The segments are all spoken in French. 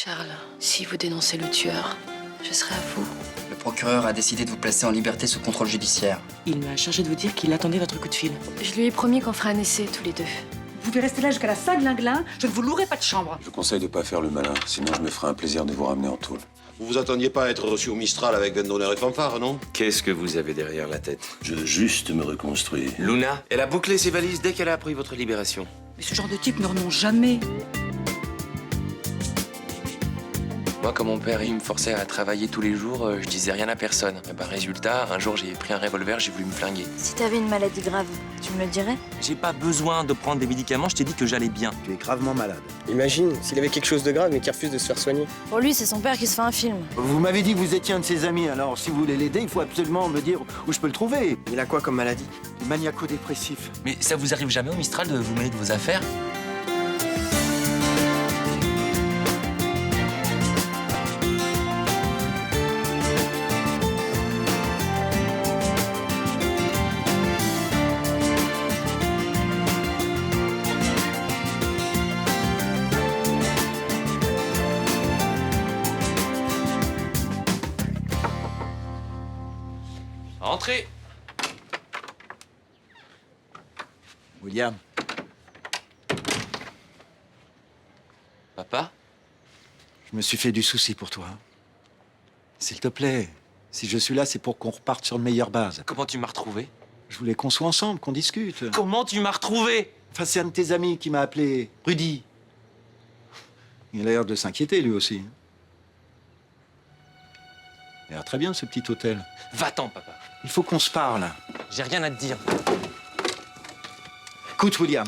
Charles, si vous dénoncez le tueur, je serai à vous. Le procureur a décidé de vous placer en liberté sous contrôle judiciaire. Il m'a chargé de vous dire qu'il attendait votre coup de fil. Je lui ai promis qu'on fera un essai tous les deux. Vous pouvez rester là jusqu'à la fin de l'Inglin, je ne vous louerai pas de chambre. Je vous conseille de pas faire le malin, sinon je me ferai un plaisir de vous ramener en tôle. Vous vous attendiez pas à être reçu au Mistral avec Vendonneur et fanfare, non? Qu'est-ce que vous avez derrière la tête? Je veux juste me reconstruire. Luna, elle a bouclé ses valises dès qu'elle a appris votre libération. Mais ce genre de type ne renonce jamais. Moi, comme mon père, il me forçait à travailler tous les jours, je disais rien à personne. Résultat, un jour, j'ai pris un revolver, j'ai voulu me flinguer. Si t'avais une maladie grave, tu me le dirais? J'ai pas besoin de prendre des médicaments, je t'ai dit que j'allais bien. Tu es gravement malade. Imagine s'il avait quelque chose de grave mais qu'il refuse de se faire soigner. Pour lui, c'est son père qui se fait un film. Vous m'avez dit que vous étiez un de ses amis, alors si vous voulez l'aider, il faut absolument me dire où je peux le trouver. Il a quoi comme maladie? Maniaco-dépressif. Mais ça vous arrive jamais au Mistral de vous mêler de vos affaires? Entrez! William, Papa? je me suis fait du souci pour toi. S'il te plaît, si je suis là, c'est pour qu'on reparte sur de meilleures bases. Comment tu m'as retrouvé? Je voulais qu'on soit ensemble, qu'on discute. Comment tu m'as retrouvé? Enfin, c'est un de tes amis qui m'a appelé, Rudy. Il a l'air de s'inquiéter, lui aussi. Il a l'air très bien, ce petit hôtel. Va-t'en, papa. Il faut qu'on se parle. J'ai rien à te dire. Écoute, William,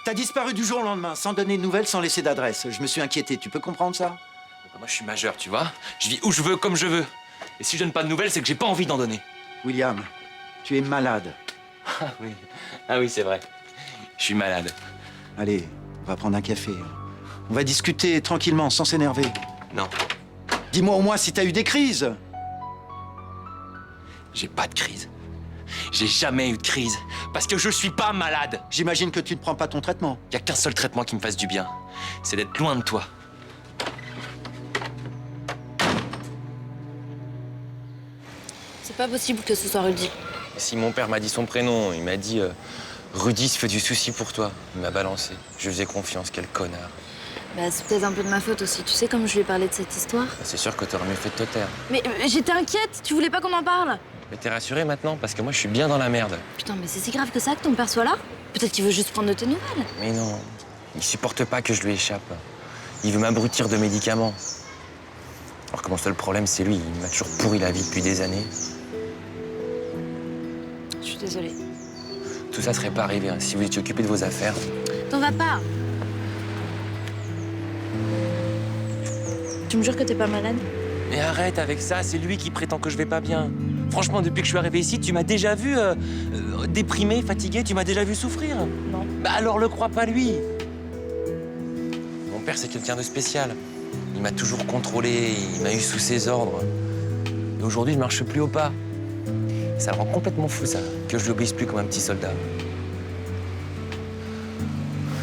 t'as disparu du jour au lendemain, sans donner de nouvelles, sans laisser d'adresse. Je me suis inquiété, tu peux comprendre ça? Moi, je suis majeur, tu vois. Je vis où je veux, comme je veux. Et si je donne pas de nouvelles, c'est que j'ai pas envie d'en donner. William, tu es malade. Ah oui, c'est vrai. Je suis malade. Allez, on va prendre un café. On va discuter tranquillement, sans s'énerver. Non, Dis-moi au moins si t'as eu des crises. j'ai pas de crise. J'ai jamais eu de crise. Parce que je suis pas malade. J'imagine que tu ne prends pas ton traitement. Y a qu'un seul traitement qui me fasse du bien. C'est d'être loin de toi. C'est pas possible que ce soit Rudy. Si mon père m'a dit son prénom, il m'a dit Rudy se fait du souci pour toi. Il m'a balancé. Je lui faisais confiance, quel connard. Bah, c'est peut-être un peu de ma faute aussi. Tu sais comme je lui ai parlé de cette histoire? C'est sûr que t'aurais mieux fait de te taire. Mais j'étais inquiète. Tu voulais pas qu'on en parle? Mais t'es rassuré maintenant, parce que moi je suis bien dans la merde. Putain, mais c'est si grave que ça que ton père soit là? Peut-être qu'il veut juste prendre de tes nouvelles. Mais non, il supporte pas que je lui échappe. Il veut m'abrutir de médicaments. Alors que mon seul problème, c'est lui. Il m'a toujours pourri la vie depuis des années. Je suis désolée. Tout ça serait pas arrivé hein, si vous étiez occupé de vos affaires. T'en vas pas. Tu me jures que t'es pas malade? Mais arrête avec ça, c'est lui qui prétend que je vais pas bien. Franchement, depuis que je suis arrivé ici, tu m'as déjà vu déprimé, fatigué, tu m'as déjà vu souffrir. Non. Bah alors le crois pas lui. Mon père, c'est quelqu'un de spécial. Il m'a toujours contrôlé, il m'a eu sous ses ordres. Et aujourd'hui, je marche plus au pas. Ça le rend complètement fou, ça, que je l'obéisse plus comme un petit soldat.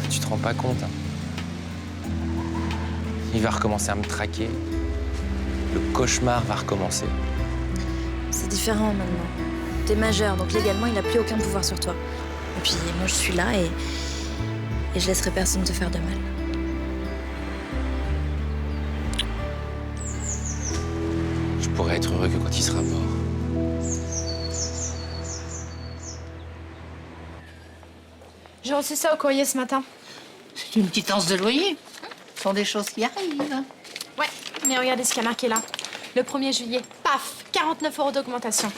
Tu te rends pas compte, hein. Il va recommencer à me traquer. Le cauchemar va recommencer. C'est différent maintenant. T'es majeur, donc légalement, il a plus aucun pouvoir sur toi. Et puis moi, je suis là et je laisserai personne te faire de mal. Je pourrais être heureux que quand il sera mort. J'ai reçu ça au courrier ce matin. C'est une quittance de loyer. Ce sont des choses qui arrivent. Ouais, mais regardez ce qu'il y a marqué là. Le 1er juillet, paf, 49 € d'augmentation.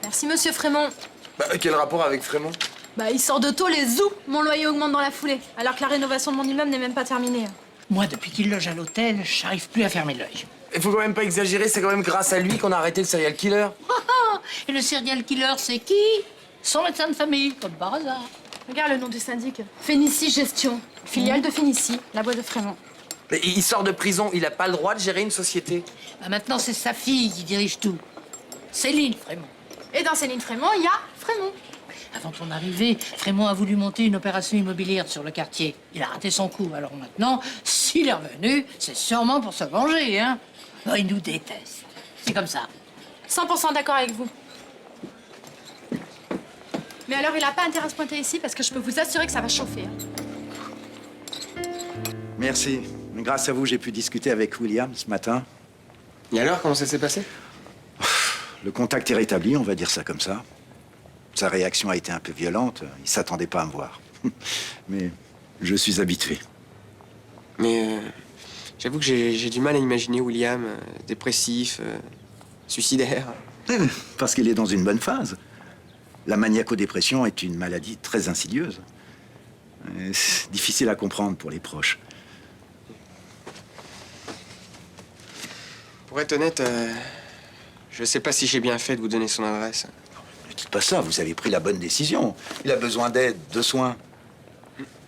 Merci, monsieur Frémont. Bah, quel rapport avec Frémont? Bah, il sort de taux les zoos. Mon loyer augmente dans la foulée, alors que la rénovation de mon immeuble n'est même pas terminée. Moi, depuis qu'il loge à l'hôtel, j'arrive plus à fermer l'œil. Il faut quand même pas exagérer, c'est quand même grâce à lui qu'on a arrêté le serial killer. Et le serial killer, c'est qui? Son médecin de famille, comme par hasard. Regarde le nom du syndic. Fénicie Gestion. Filiale de Fénicie, la boîte de Frémont. Mais il sort de prison, il a pas le droit de gérer une société. Bah, maintenant, c'est sa fille qui dirige tout. Céline Frémont. Et dans Céline Frémont, il y a Frémont. Avant ton arrivée, Frémont a voulu monter une opération immobilière sur le quartier. Il a raté son coup. Alors maintenant, s'il est revenu, c'est sûrement pour se venger, hein. Non, il nous déteste. C'est comme ça. 100% d'accord avec vous. Mais alors, il n'a pas intérêt à se pointer ici parce que je peux vous assurer que ça va chauffer. Merci. Grâce à vous, j'ai pu discuter avec William ce matin. Et alors, comment ça s'est passé? Le contact est rétabli, on va dire ça comme ça. Sa réaction a été un peu violente. Il s'attendait pas à me voir. Mais je suis habitué. Mais j'avoue que j'ai du mal à imaginer William dépressif, suicidaire. Parce qu'il est dans une bonne phase. La maniaco-dépression est une maladie très insidieuse. C'est difficile à comprendre pour les proches. Pour être honnête, je sais pas si j'ai bien fait de vous donner son adresse. Ne dites pas ça, vous avez pris la bonne décision. Il a besoin d'aide, de soins.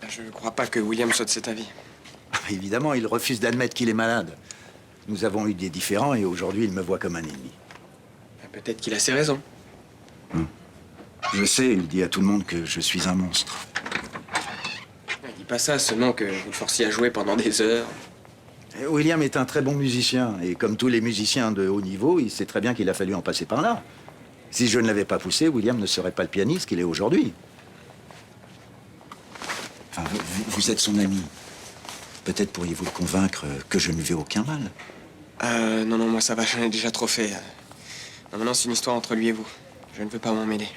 Je crois pas que William soit de cet avis. Évidemment, il refuse d'admettre qu'il est malade. Nous avons eu des différends et aujourd'hui, il me voit comme un ennemi. Peut-être qu'il a ses raisons. Je sais, il dit à tout le monde que je suis un monstre. Il dit pas ça, seulement que vous le forciez à jouer pendant des heures. Et William est un très bon musicien. Et comme tous les musiciens de haut niveau, il sait très bien qu'il a fallu en passer par là. Si je ne l'avais pas poussé, William ne serait pas le pianiste qu'il est aujourd'hui. Enfin, vous êtes son ami. Peut-être pourriez-vous le convaincre que je ne lui fais aucun mal. Non, moi ça va, j'en ai déjà trop fait. Non, maintenant c'est une histoire entre lui et vous. Je ne veux pas m'en mêler.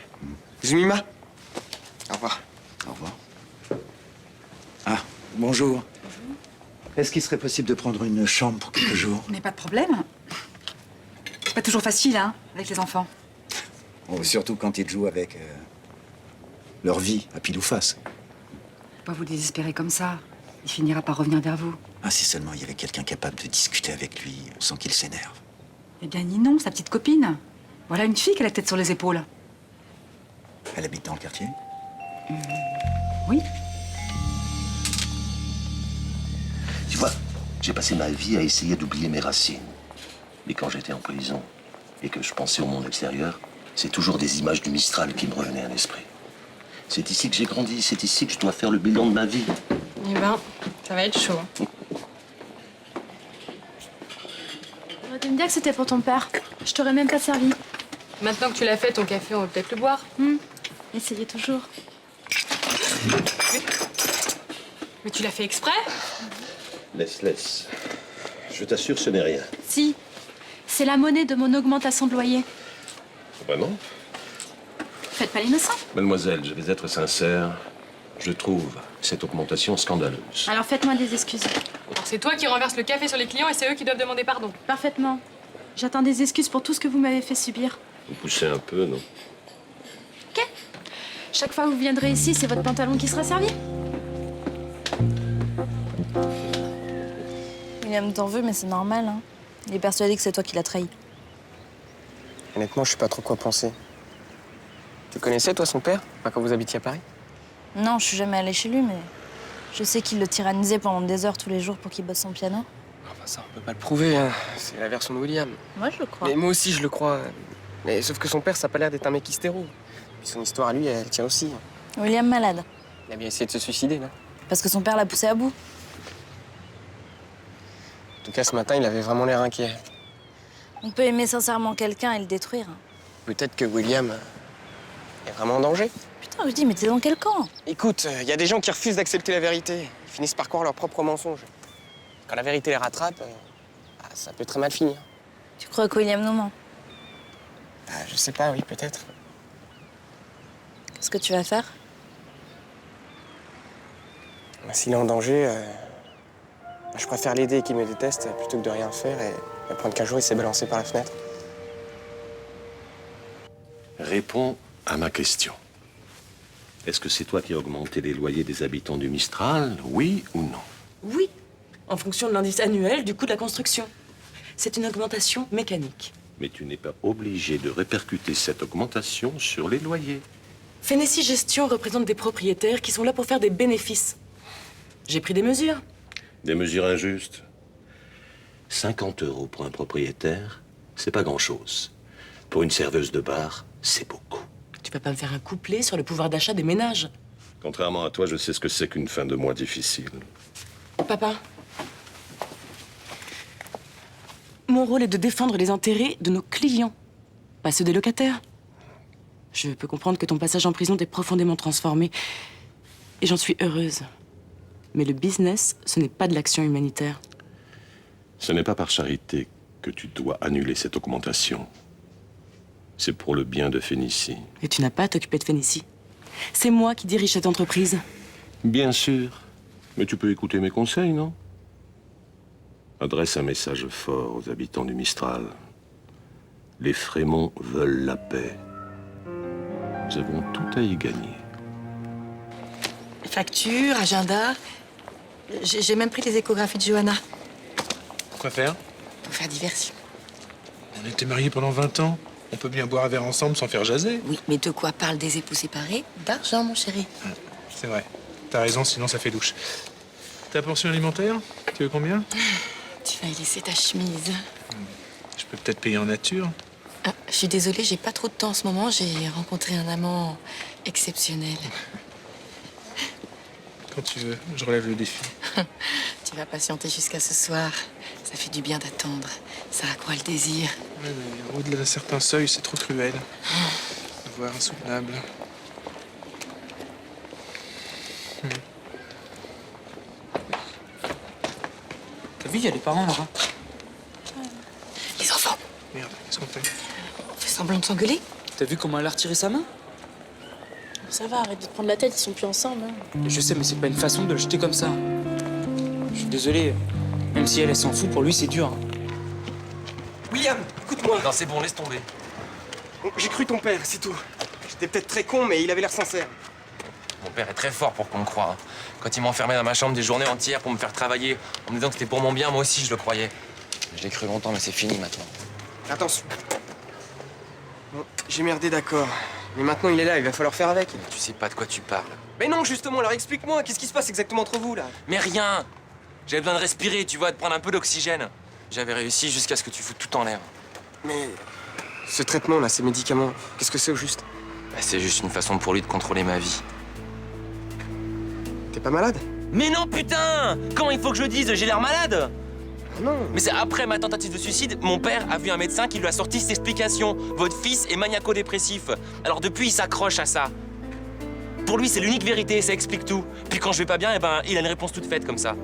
Zumima. Au revoir. Au revoir. Ah, bonjour. Est-ce qu'il serait possible de prendre une chambre pour quelques jours? Mais pas de problème. C'est pas toujours facile, hein, avec les enfants. Oh, surtout quand ils jouent avec leur vie à pile ou face. Faut pas vous désespérer comme ça. Il finira par revenir vers vous. Ah, si seulement il y avait quelqu'un capable de discuter avec lui sans qu'il s'énerve. Eh bien, Ninon, sa petite copine. Voilà une fille qui a la tête sur les épaules. Elle habite dans le quartier? Oui. Tu vois, j'ai passé ma vie à essayer d'oublier mes racines. Mais quand j'étais en prison et que je pensais au monde extérieur, c'est toujours des images du Mistral qui me revenaient à l'esprit. C'est ici que j'ai grandi, c'est ici que je dois faire le bilan de ma vie. Eh ben, ça va être chaud. T'aurais dû me dire que c'était pour ton père. Je t'aurais même pas servi. Maintenant que tu l'as fait, ton café, on va peut-être le boire. Essayez toujours. Mais tu l'as fait exprès? Laisse. Je t'assure, ce n'est rien. Si. C'est la monnaie de mon augmentation de loyer. Vraiment? Faites pas l'innocent. Mademoiselle, je vais être sincère. Je trouve cette augmentation scandaleuse. Alors faites-moi des excuses. Alors c'est toi qui renverses le café sur les clients et c'est eux qui doivent demander pardon. Parfaitement. J'attends des excuses pour tout ce que vous m'avez fait subir. Vous poussez un peu, non? Ok. Chaque fois que vous viendrez ici, c'est votre pantalon qui sera servi. William t'en veut, mais c'est normal, hein. Il est persuadé que c'est toi qui l'as trahi. Honnêtement, je sais pas trop quoi penser. Tu connaissais, toi, son père, quand vous habitiez à Paris? Non, je suis jamais allée chez lui, mais je sais qu'il le tyrannisait pendant des heures tous les jours pour qu'il bosse son piano. Enfin, ça, on peut pas le prouver, hein. C'est la version de William. Moi, je le crois. Mais moi aussi, je le crois. Mais sauf que son père, ça a pas l'air d'être un mec hystéro. Puis son histoire à lui, elle tient aussi. William malade. Il a bien essayé de se suicider, non? Parce que son père l'a poussé à bout. En tout cas, ce matin, il avait vraiment l'air inquiet. On peut aimer sincèrement quelqu'un et le détruire. Peut-être que William est vraiment en danger. Putain, je dis, mais t'es dans quel camp? Écoute, il y a des gens qui refusent d'accepter la vérité. Ils finissent par croire leurs propres mensonges. Quand la vérité les rattrape, ça peut très mal finir. Tu crois que William nous ment? Je sais pas, oui, peut-être. Qu'est-ce que tu vas faire? S'il est en danger, je préfère l'aider et qu'il me déteste plutôt que de rien faire et apprendre qu'un jour il s'est balancé par la fenêtre. Réponds à ma question. Est-ce que c'est toi qui as augmenté les loyers des habitants du Mistral, oui ou non? Oui, en fonction de l'indice annuel du coût de la construction. C'est une augmentation mécanique. Mais tu n'es pas obligé de répercuter cette augmentation sur les loyers. Phénécie Gestion représente des propriétaires qui sont là pour faire des bénéfices. J'ai pris des mesures. Des mesures injustes. 50 € pour un propriétaire, c'est pas grand-chose. Pour une serveuse de bar, c'est beaucoup. Tu vas pas me faire un couplet sur le pouvoir d'achat des ménages. Contrairement à toi, je sais ce que c'est qu'une fin de mois difficile. Papa, mon rôle est de défendre les intérêts de nos clients, pas ceux des locataires. Je peux comprendre que ton passage en prison t'ait profondément transformée, et j'en suis heureuse. Mais le business, ce n'est pas de l'action humanitaire. Ce n'est pas par charité que tu dois annuler cette augmentation. C'est pour le bien de Phénicie. Et tu n'as pas à t'occuper de Phénicie. C'est moi qui dirige cette entreprise. Bien sûr. Mais tu peux écouter mes conseils, non? Adresse un message fort aux habitants du Mistral. Les Frémonts veulent la paix. Nous avons tout à y gagner. Facture, agenda. J'ai même pris les échographies de Johanna. Quoi faire? Pour faire diversion. On était mariés pendant 20 ans. On peut bien boire un verre ensemble sans faire jaser. Oui, mais de quoi parlent des époux séparés? D'argent, mon chéri. C'est vrai. T'as raison, sinon ça fait louche. Ta pension alimentaire? Tu veux combien? Tu vas y laisser ta chemise. Je peux peut-être payer en nature. Ah, je suis désolée, j'ai pas trop de temps en ce moment. J'ai rencontré un amant exceptionnel. Quand tu veux, je relève le défi. Tu vas patienter jusqu'à ce soir. Ça fait du bien d'attendre. Ça accroît le désir. Ouais, mais au-delà d'un certain seuil, c'est trop cruel. Voire insoutenable. T'as vu, il y a les parents là-bas. Les enfants, Merde, qu'est-ce qu'on fait? on fait semblant de s'engueuler? T'as vu comment elle a retiré sa main? Ça va, arrête de te prendre la tête, ils sont plus ensemble. Hein. Je sais, mais c'est pas une façon de le jeter comme ça. Je suis désolé. Même si elle s'en fout, pour lui, c'est dur. William, écoute-moi. Non, c'est bon, laisse tomber. Bon, j'ai cru ton père, c'est tout. J'étais peut-être très con, mais il avait l'air sincère. Mon père est très fort pour qu'on me croie. Quand il m'enfermait dans ma chambre des journées entières pour me faire travailler, en me disant que c'était pour mon bien, moi aussi je le croyais. Je l'ai cru longtemps, mais c'est fini maintenant. Attention. Bon, j'ai merdé, d'accord. Mais maintenant, il est là, il va falloir faire avec. Tu sais pas de quoi tu parles. Mais non, justement, alors explique-moi, qu'est-ce qui se passe exactement entre vous, là? Mais rien. J'avais besoin de respirer, tu vois, de prendre un peu d'oxygène. J'avais réussi jusqu'à ce que tu foutes tout en l'air. Mais ce traitement, là, ces médicaments, qu'est-ce que c'est au juste? Bah, c'est juste une façon pour lui de contrôler ma vie. T'es pas malade? Mais non, putain! Comment il faut que je le dise? J'ai l'air malade? Ah non. Mais c'est après ma tentative de suicide, mon père a vu un médecin qui lui a sorti cette explication. Votre fils est maniaco-dépressif. Alors depuis, il s'accroche à ça. Pour lui, c'est l'unique vérité, ça explique tout. Puis quand je vais pas bien, eh ben, il a une réponse toute faite comme ça.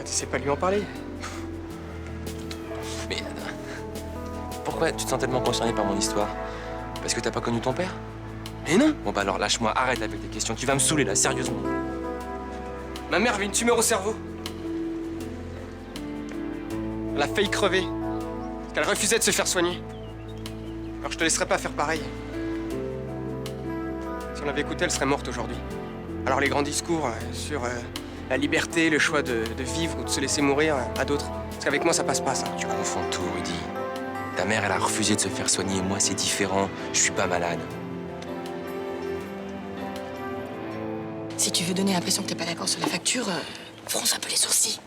Tu sais pas lui en parler? Mais pourquoi tu te sens tellement concerné par mon histoire? Parce que t'as pas connu ton père? Mais non. Bon bah alors lâche-moi, arrête avec tes questions. Tu vas me saouler là, sérieusement. Ma mère avait une tumeur au cerveau. Elle a failli crever. Parce qu'elle refusait de se faire soigner. Alors je te laisserai pas faire pareil. Si on l'avait écoutée, elle serait morte aujourd'hui. Alors les grands discours sur la liberté, le choix de vivre ou de se laisser mourir à d'autres. Parce qu'avec moi, ça passe pas, ça. Tu confonds tout, Rudy. Ta mère, elle a refusé de se faire soigner. Moi, c'est différent. Je suis pas malade. Si tu veux donner l'impression que t'es pas d'accord sur la facture, fronce un peu les sourcils.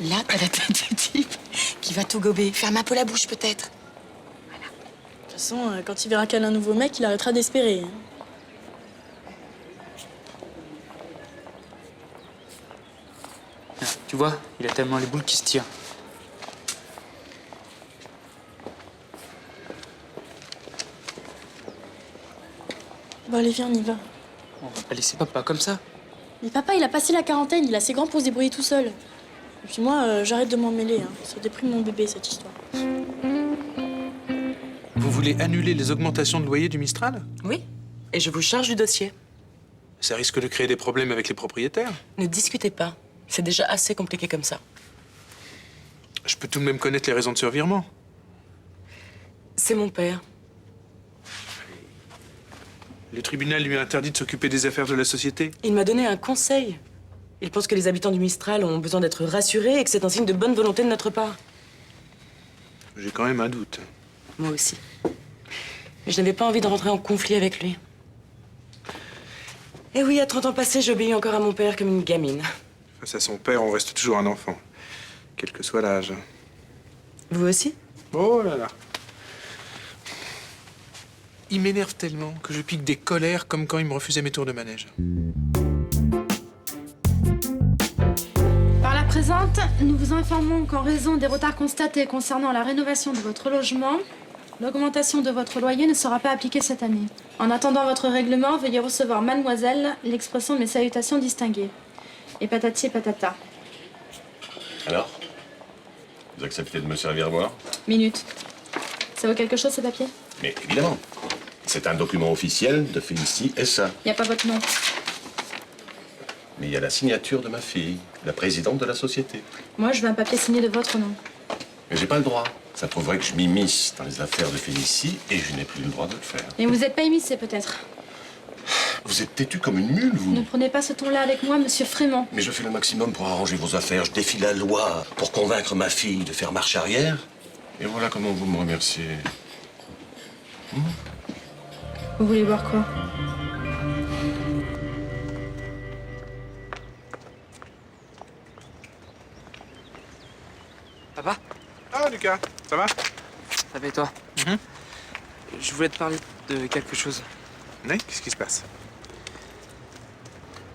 Là, t'as la tête du type qui va tout gober. Ferme un peu la bouche, peut-être. De toute façon, quand il verra qu'elle a un nouveau mec, il arrêtera d'espérer. Tu vois, il a tellement les boules qui se tirent. Bon, allez, viens, on y va. On va pas laisser papa comme ça. Mais papa, il a passé la quarantaine, il est assez grand pour se débrouiller tout seul. Et puis moi, j'arrête de m'en mêler. Hein. Ça déprime mon bébé, cette histoire. Vous voulez annuler les augmentations de loyer du Mistral? Oui, et je vous charge du dossier. Ça risque de créer des problèmes avec les propriétaires. Ne discutez pas. C'est déjà assez compliqué comme ça. Je peux tout de même connaître les raisons de ce revirement. C'est mon père. Le tribunal lui a interdit de s'occuper des affaires de la société. Il m'a donné un conseil. Il pense que les habitants du Mistral ont besoin d'être rassurés et que c'est un signe de bonne volonté de notre part. J'ai quand même un doute. Moi aussi. Mais je n'avais pas envie de rentrer en conflit avec lui. Et oui, à 30 ans passés, j'obéis encore à mon père comme une gamine. Face à son père, on reste toujours un enfant. Quel que soit l'âge. Vous aussi? Oh là là. Il m'énerve tellement que je pique des colères comme quand il me refusait mes tours de manège. Par la présente, nous vous informons qu'en raison des retards constatés concernant la rénovation de votre logement, l'augmentation de votre loyer ne sera pas appliquée cette année. En attendant votre règlement, veuillez recevoir mademoiselle l'expression de mes salutations distinguées. Et patati et patata. Alors? Vous acceptez de me servir à boire? Minute. Ça vaut quelque chose, ce papier? Mais évidemment. C'est un document officiel de Félicie SA. Il n'y a pas votre nom. Mais il y a la signature de ma fille, la présidente de la société. Moi, je veux un papier signé de votre nom. Mais j'ai pas le droit. Ça prouverait que je m'immisce dans les affaires de Félicie et je n'ai plus le droit de le faire. Et vous n'êtes pas immiscé, peut-être? Vous êtes têtu comme une mule, vous. Ne prenez pas ce ton-là avec moi, monsieur Frémont. Mais je fais le maximum pour arranger vos affaires. Je défie la loi pour convaincre ma fille de faire marche arrière. Et voilà comment vous me remerciez. Vous voulez boire quoi? Papa? Ah, Lucas, ça va? Ça va et toi? Je voulais te parler de quelque chose. Oui, qu'est-ce qui se passe?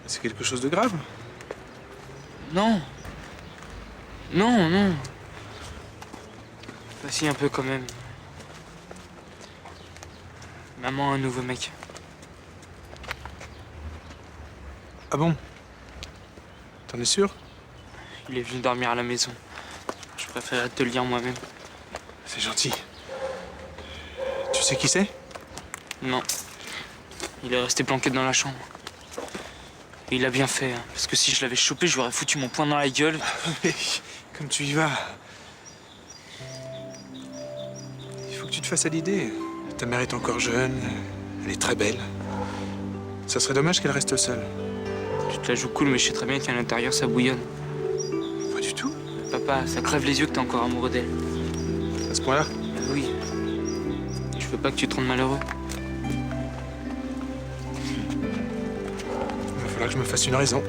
C'est quelque chose de grave? Non. Non, non. Bah si, un peu quand même. Maman a un nouveau mec. Ah bon? T'en es sûr? Il est venu dormir à la maison. Je préférerais te le dire moi-même. C'est gentil. Tu sais qui c'est? Non. Il est resté planqué dans la chambre. Et il a bien fait, hein, parce que si je l'avais chopé, je lui aurais foutu mon poing dans la gueule. Mais comme tu y vas. Il faut que tu te fasses à l'idée. Ta mère est encore jeune, elle est très belle. Ça serait dommage qu'elle reste seule. Tu te la joues cool, mais je sais très bien qu'à l'intérieur, ça bouillonne. Pas du tout. Papa, ça crève les yeux que t'es encore amoureux d'elle. À ce point-là? Oui. Je veux pas que tu te rendes malheureux. Il va falloir que je me fasse une raison.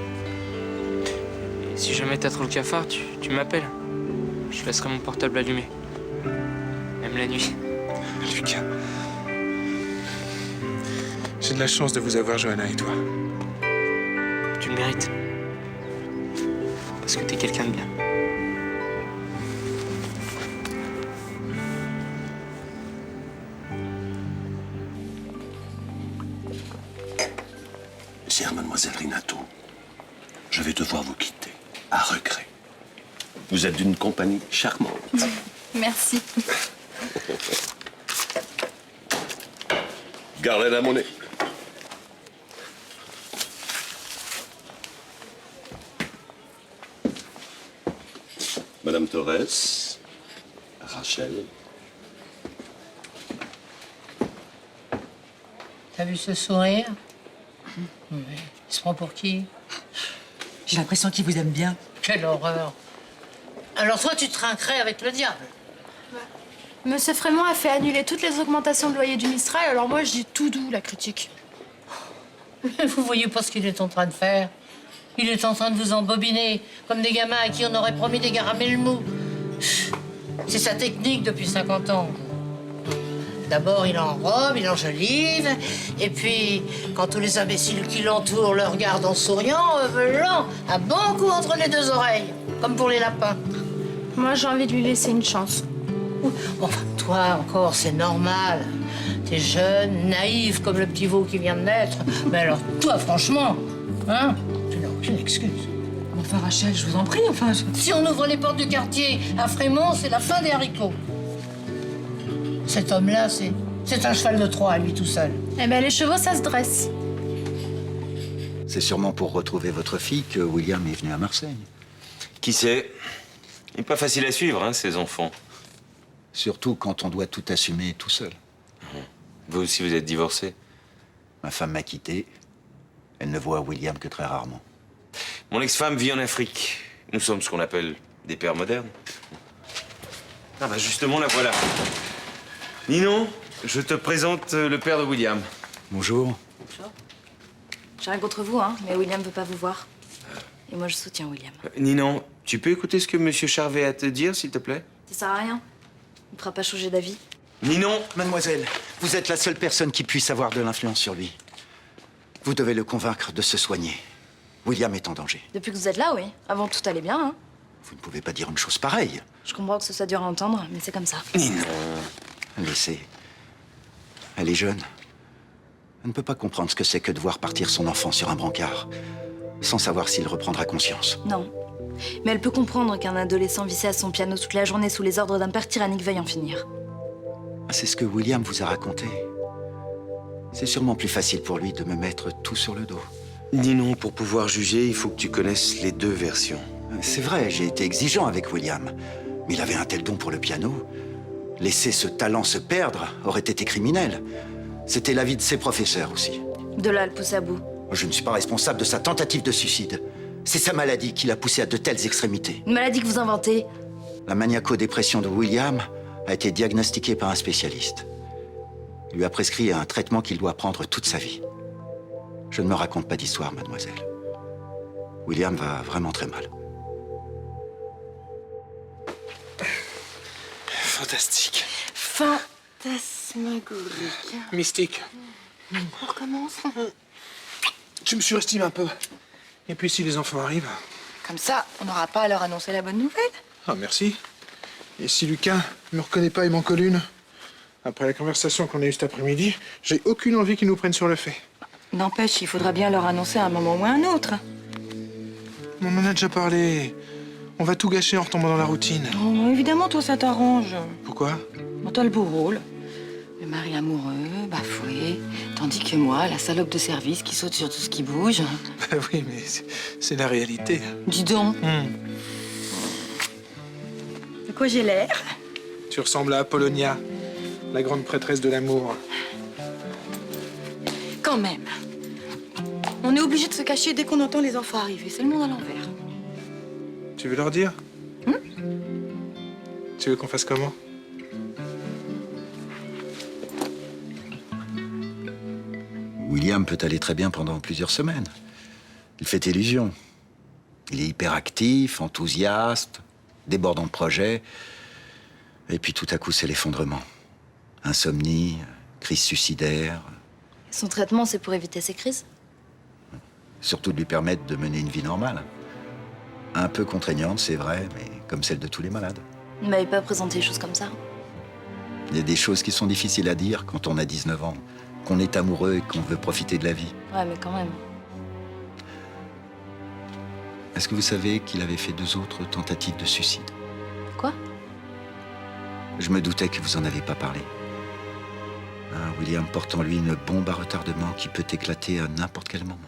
Et si jamais t'as trop le cafard, tu m'appelles. Je laisserai mon portable allumé. Même la nuit. Lucas. J'ai de la chance de vous avoir, Johanna et toi. Tu le mérites. Parce que t'es quelqu'un de bien. Chère mademoiselle Rinato, je vais devoir vous quitter, à regret. Vous êtes d'une compagnie charmante. Merci. Gardez la monnaie. Madame Torres, Rachel. T'as vu ce sourire? Oui. Il se prend pour qui? J'ai l'impression qu'il vous aime bien. Quelle horreur! Alors toi, tu te trinquerais avec le diable? Monsieur Frémont a fait annuler toutes les augmentations de loyer du Mistral, alors moi, je dis tout doux, la critique. Vous voyez pas ce qu'il est en train de faire? Il est en train de vous embobiner, comme des gamins à qui on aurait promis des caramels mous. C'est sa technique depuis 50 ans. D'abord, il enrobe, il enjolive, et puis, quand tous les imbéciles qui l'entourent le regardent en souriant, velant, un bon coup entre les deux oreilles, comme pour les lapins. Moi, j'ai envie de lui laisser une chance. Enfin, toi, encore, c'est normal. T'es jeune, naïve, comme le petit veau qui vient de naître. Mais alors, toi, franchement, hein, tu n'as aucune excuse. Enfin, Rachel, je vous en prie, enfin... Si on ouvre les portes du quartier à Frémont, c'est la fin des haricots. Cet homme-là, c'est un cheval de Troie, à lui tout seul. Eh ben, les chevaux, ça se dresse. C'est sûrement pour retrouver votre fille que William est venu à Marseille. Qui sait? Il n'est pas facile à suivre, hein, ces enfants. Surtout quand on doit tout assumer tout seul. Vous aussi, vous êtes divorcé? Ma femme m'a quitté. Elle ne voit William que très rarement. Mon ex-femme vit en Afrique. Nous sommes ce qu'on appelle des pères modernes. Ah bah justement, la voilà. Ninon, je te présente le père de William. Bonjour. Bonjour. J'ai rien contre vous, hein, mais William veut pas vous voir. Et moi, je soutiens William. Ninon, tu peux écouter ce que Monsieur Charvet a à te dire, s'il te plaît? Ça sert à rien. Il me fera pas changer d'avis. Ninon! Mademoiselle, Vous êtes la seule personne qui puisse avoir de l'influence sur lui. Vous devez le convaincre de se soigner. William est en danger. Depuis que vous êtes là, oui. Avant, tout allait bien, hein. Vous ne pouvez pas dire une chose pareille. Je comprends que ce soit dur à entendre, mais c'est comme ça. Laissez. Elle est jeune. Elle ne peut pas comprendre ce que c'est que de voir partir son enfant sur un brancard, sans savoir s'il reprendra conscience. Non. Mais elle peut comprendre qu'un adolescent vissé à son piano toute la journée sous les ordres d'un père tyrannique veuille en finir. C'est ce que William vous a raconté. C'est sûrement plus facile pour lui de me mettre tout sur le dos. Ninon, pour pouvoir juger, il faut que tu connaisses les deux versions. C'est vrai, j'ai été exigeant avec William. Mais il avait un tel don pour le piano. Laisser ce talent se perdre aurait été criminel. C'était l'avis de ses professeurs aussi. De là, le pousse à bout. Je ne suis pas responsable de sa tentative de suicide. C'est sa maladie qui l'a poussé à de telles extrémités. Une maladie que vous inventez. La maniaco-dépression de William a été diagnostiquée par un spécialiste. Il lui a prescrit un traitement qu'il doit prendre toute sa vie. Je ne me raconte pas d'histoire, mademoiselle. William va vraiment très mal. Fantastique. Fantasmagorique. Mystique. On recommence. Tu me surestimes un peu. Et puis si les enfants arrivent... Comme ça, on n'aura pas à leur annoncer la bonne nouvelle. Ah, merci. Et si Lucas me reconnaît pas et m'en colle une, après la conversation qu'on a eue cet après-midi, j'ai aucune envie qu'ils nous prennent sur le fait. N'empêche, il faudra bien leur annoncer à un moment ou à un autre. On en a déjà parlé. On va tout gâcher en retombant dans la routine. Oh, évidemment, toi, ça t'arrange. Pourquoi? Bon, t'as le beau rôle. Le mari amoureux, bafoué. Tandis que moi, la salope de service qui saute sur tout ce qui bouge. Bah oui, mais c'est la réalité. Dis donc. De quoi j'ai l'air? Tu ressembles à Apollonia, la grande prêtresse de l'amour. Quand même. On est obligé de se cacher dès qu'on entend les enfants arriver. C'est le monde à l'envers. Tu veux leur dire? Tu veux qu'on fasse comment? William peut aller très bien pendant plusieurs semaines. Il fait illusion. Il est hyperactif, enthousiaste, débordant de projets. Et puis tout à coup, c'est l'effondrement. Insomnie, crise suicidaire. Son traitement, c'est pour éviter ces crises? Surtout de lui permettre de mener une vie normale. Un peu contraignante, c'est vrai, mais comme celle de tous les malades. Ne m'avez pas présenté les choses comme ça. Il y a des choses qui sont difficiles à dire quand on a 19 ans, qu'on est amoureux et qu'on veut profiter de la vie. Ouais, mais quand même. Est-ce que vous savez qu'il avait fait 2 autres tentatives de suicide? Quoi? Je me doutais que vous en avez pas parlé. William porte en lui une bombe à retardement qui peut éclater à n'importe quel moment.